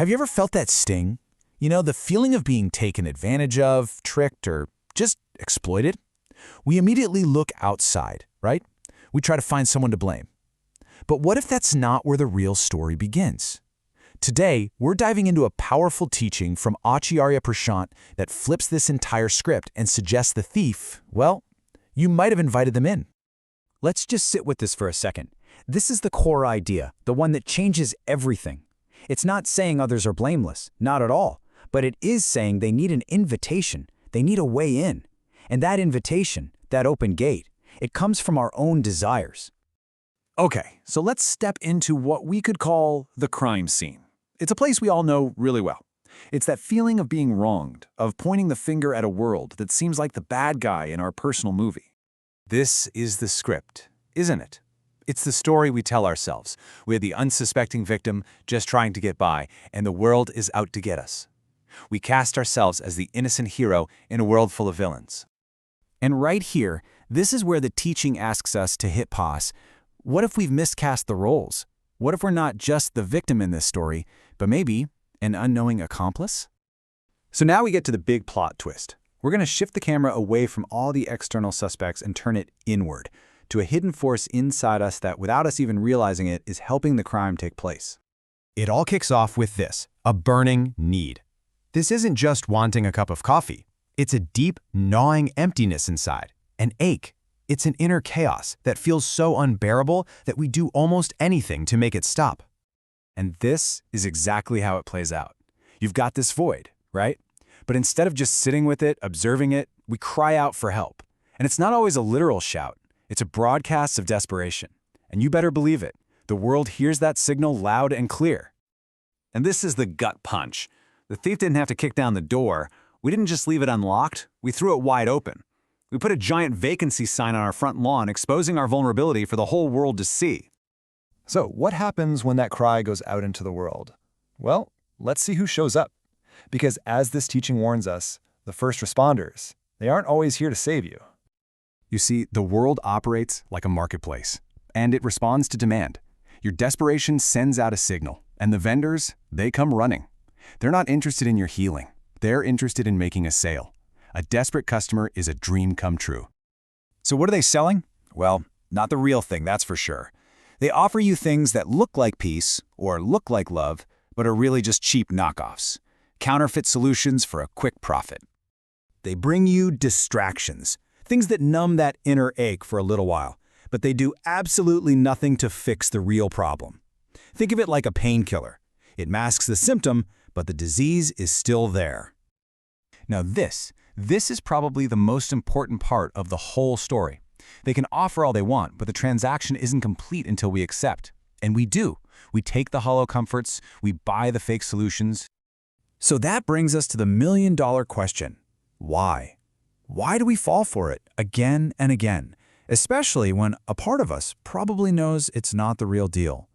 Have you ever felt that sting? You know, the feeling of being taken advantage of, tricked, or just exploited? We immediately look outside, right? We try to find someone to blame. But what if that's not where the real story begins? Today, we're diving into a powerful teaching from ShriPrashant that flips this entire script and suggests the thief, well, you might have invited them in. Let's just sit with this for a second. This is the core idea, the one that changes everything. It's not saying others are blameless, not at all, but it is saying they need an invitation, they need a way in. And that invitation, that open gate, it comes from our own desires. Okay, so let's step into what we could call the crime scene. It's a place we all know really well. It's that feeling of being wronged, of pointing the finger at a world that seems like the bad guy in our personal movie. This is the script, isn't it? It's the story we tell ourselves. We're the unsuspecting victim just trying to get by, and the world is out to get us. We cast ourselves as the innocent hero in a world full of villains. And right here, this is where the teaching asks us to hit pause. What if we've miscast the roles? What if we're not just the victim in this story, but maybe an unknowing accomplice? So now we get to the big plot twist. We're going to shift the camera away from all the external suspects and turn it inward, to a hidden force inside us that, without us even realizing it, is helping the crime take place. It all kicks off with this, a burning need. This isn't just wanting a cup of coffee. It's a deep, gnawing emptiness inside, an ache. It's an inner chaos that feels so unbearable that we do almost anything to make it stop. And this is exactly how it plays out. You've got this void, right? But instead of just sitting with it, observing it, we cry out for help. And it's not always a literal shout. It's a broadcast of desperation. And you better believe it. The world hears that signal loud and clear. And this is the gut punch. The thief didn't have to kick down the door. We didn't just leave it unlocked. We threw it wide open. We put a giant vacancy sign on our front lawn, exposing our vulnerability for the whole world to see. So what happens when that cry goes out into the world? Well, let's see who shows up. Because as this teaching warns us, the first responders, they aren't always here to save you. You see, the world operates like a marketplace, and it responds to demand. Your desperation sends out a signal, and the vendors, they come running. They're not interested in your healing. They're interested in making a sale. A desperate customer is a dream come true. So what are they selling? Well, not the real thing, that's for sure. They offer you things that look like peace or look like love, but are really just cheap knockoffs. Counterfeit solutions for a quick profit. They bring you distractions, things that numb that inner ache for a little while, but they do absolutely nothing to fix the real problem. Think of it like a painkiller. It masks the symptom, but the disease is still there. Now this is probably the most important part of the whole story. They can offer all they want, but the transaction isn't complete until we accept. And we do. We take the hollow comforts, we buy the fake solutions. So that brings us to the million-dollar question. Why? Why do we fall for it again and again, especially when a part of us probably knows it's not the real deal?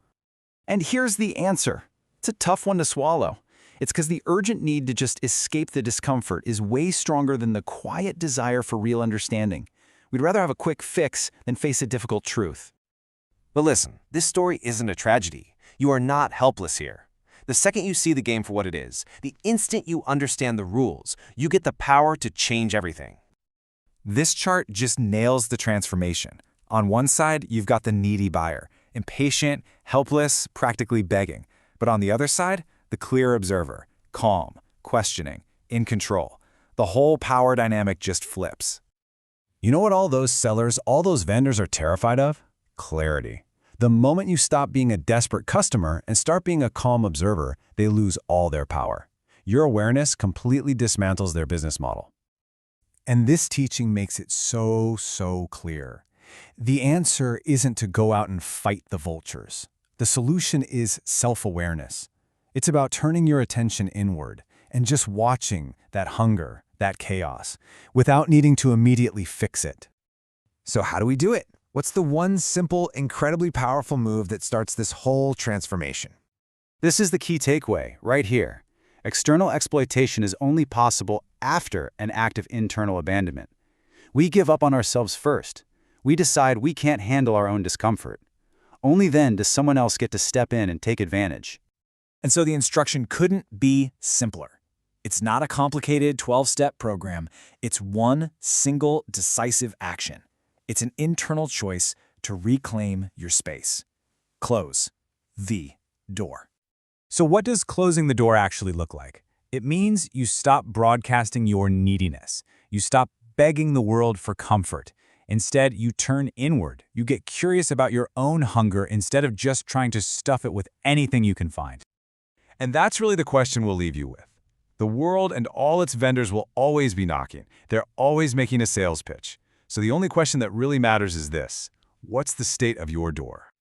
And here's the answer. It's a tough one to swallow. It's because the urgent need to just escape the discomfort is way stronger than the quiet desire for real understanding. We'd rather have a quick fix than face a difficult truth. But listen, this story isn't a tragedy. You are not helpless here. The second you see the game for what it is, the instant you understand the rules, you get the power to change everything. This chart just nails the transformation. On one side, you've got the needy buyer, impatient, helpless, practically begging. But on the other side, the clear observer, calm, questioning, in control. The whole power dynamic just flips. You know what all those sellers, all those vendors are terrified of? Clarity. The moment you stop being a desperate customer and start being a calm observer, they lose all their power. Your awareness completely dismantles their business model. And this teaching makes it so clear. The answer isn't to go out and fight the vultures. The solution is self-awareness. It's about turning your attention inward and just watching that hunger, that chaos, without needing to immediately fix it. So how do we do it? What's the one simple, incredibly powerful move that starts this whole transformation? This is the key takeaway, right here. External exploitation is only possible after an act of internal abandonment. We give up on ourselves first. We decide we can't handle our own discomfort. Only then does someone else get to step in and take advantage. And so the instruction couldn't be simpler. It's not a complicated 12-step program. It's one single decisive action. It's an internal choice to reclaim your space. Close the door. So what does closing the door actually look like? It means you stop broadcasting your neediness. You stop begging the world for comfort. Instead, you turn inward. You get curious about your own hunger instead of just trying to stuff it with anything you can find. And that's really the question we'll leave you with. The world and all its vendors will always be knocking. They're always making a sales pitch. So the only question that really matters is this: what's the state of your door?